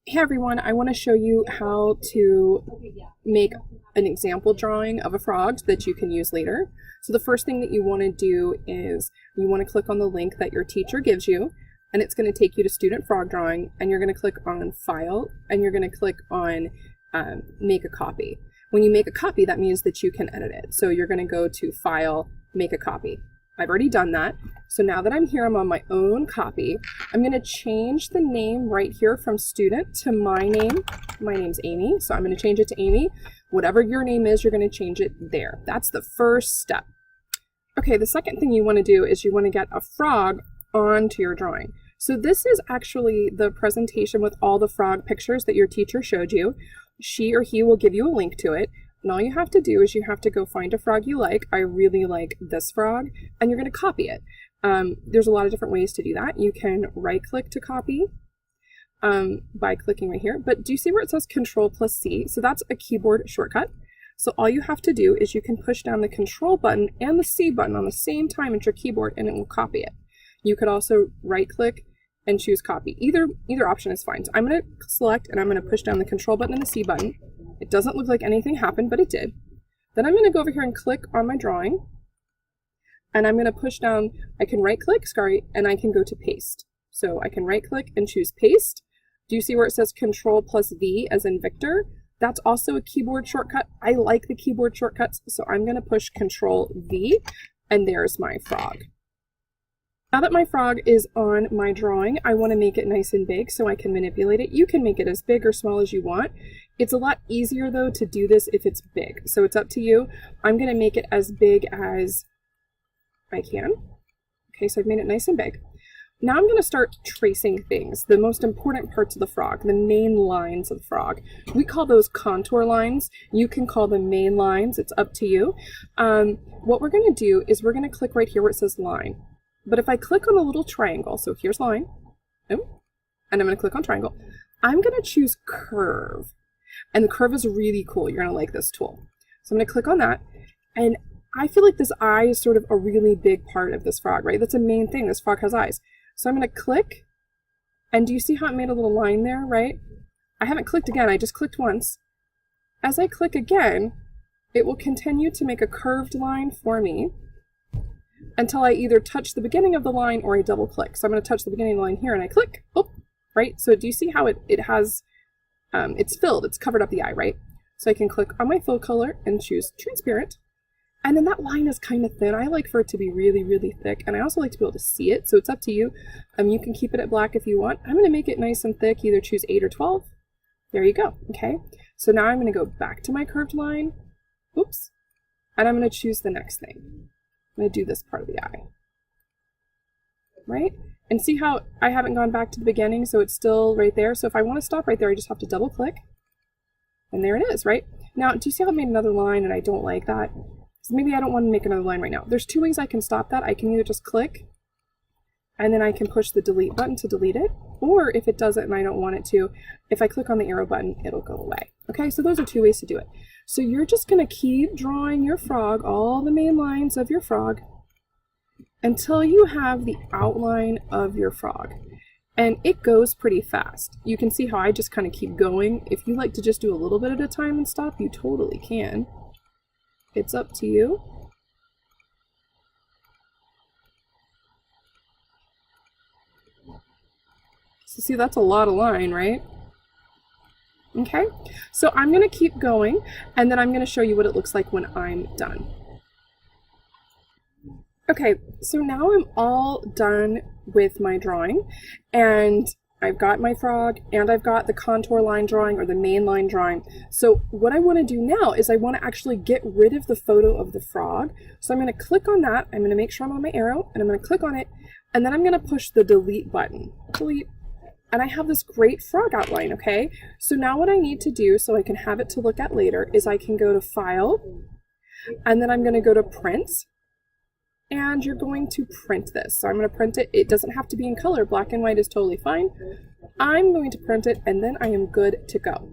Hey everyone, I want to show you how to make an example drawing of a frog that you can use later. So the first thing that you want to do is you want to click on the link that your teacher gives you, and it's going to take you to Student Frog Drawing, and you're going to click on File, and you're going to click on Make a Copy. When you make a copy, that means that you can edit it. So you're going to go to File, Make a Copy. I've already done that. So now that I'm here, I'm on my own copy. I'm going to change the name right here from student to my name. My name's Amy, so I'm going to change it to Amy. Whatever your name is, you're going to change it there. That's the first step. Okay, the second thing you want to do is you want to get a frog onto your drawing. So this is actually the presentation with all the frog pictures that your teacher showed you. She or he will give you a link to it. And all you have to do is you have to go find a frog you like. I really like this frog, and you're going to copy it. There's a lot of different ways to do that. You can right click to copy by clicking right here, but do you see where it says Control+C? So that's a keyboard shortcut. So all you have to do is you can push down the Control button and the C button on the same time at your keyboard, and it will copy it. You could also right click and choose copy. Either option is fine. So I'm going to select and I'm going to push down the Control button and the C button. It doesn't look like anything happened, but it did. Then I'm going to go over here and click on my drawing, and I'm going to push down, I can right click, and I can go to paste. So I can right click and choose paste. Do you see where it says Control+V as in Victor? That's also a keyboard shortcut. I like the keyboard shortcuts, so I'm going to push Control+V, and there's my frog. Now that my frog is on my drawing, I want to make it nice and big so I can manipulate it. You can make it as big or small as you want. It's a lot easier though to do this if it's big, so it's up to you. I'm going to make it as big as I can. Okay, so I've made it nice and big. Now I'm going to start tracing things, the most important parts of the frog, the main lines of the frog. We call those contour lines. You can call them main lines. It's up to you. What we're going to do is we're going to click right here where it says line. But if I click on the little triangle, so here's line, and I'm going to click on triangle, I'm going to choose curve. And the curve is really cool. You're going to like this tool. So I'm going to click on that, and I feel like this eye is sort of a really big part of this frog, right? That's a main thing. This frog has eyes. So I'm going to click, and do you see how it made a little line there, right? I haven't clicked again. I just clicked once. As I click again, it will continue to make a curved line for me until I either touch the beginning of the line or I double click. So I'm going to touch the beginning of the line here and I click, oh, right? So do you see how it has, it's filled, it's covered up the eye, right? So I can click on my fill color and choose transparent. And then that line is kind of thin. I like for it to be really, really thick. And I also like to be able to see it. So it's up to you. You can keep it at black if you want. I'm going to make it nice and thick, either choose 8 or 12. There you go. Okay. So now I'm going to go back to my curved line. Oops. And I'm going to choose the next thing. I'm going to do this part of the eye, right? And see how I haven't gone back to the beginning, so it's still right there. So if I want to stop right there, I just have to double click, and there it is, right? Now, do you see how I made another line and I don't like that? So maybe I don't want to make another line right now. There's two ways I can stop that. I can either just click, and then I can push the delete button to delete it, or if it doesn't and I don't want it to, if I click on the arrow button, it'll go away. Okay, so those are two ways to do it. So you're just going to keep drawing your frog, all the main lines of your frog, until you have the outline of your frog. And it goes pretty fast. You can see how I just kind of keep going. If you like to just do a little bit at a time and stop, you totally can. It's up to you. So see, that's a lot of line, right? Okay, so I'm going to keep going, and then I'm going to show you what it looks like when I'm done. Okay, so now I'm all done with my drawing, and I've got my frog, and I've got the contour line drawing, or the main line drawing. So what I want to do now is I want to actually get rid of the photo of the frog. So I'm going to click on that, I'm going to make sure I'm on my arrow, and I'm going to click on it, and then I'm going to push the delete button. Delete. And I have this great frog outline, okay? So now what I need to do so I can have it to look at later is I can go to File, and then I'm going to go to Print, and you're going to print this. So I'm going to print it. It doesn't have to be in color. Black and white is totally fine. I'm going to print it, and then I am good to go.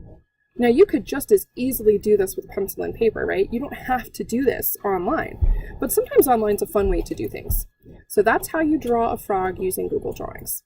Now you could just as easily do this with pencil and paper, right? You don't have to do this online, but sometimes online's a fun way to do things. So that's how you draw a frog using Google Drawings.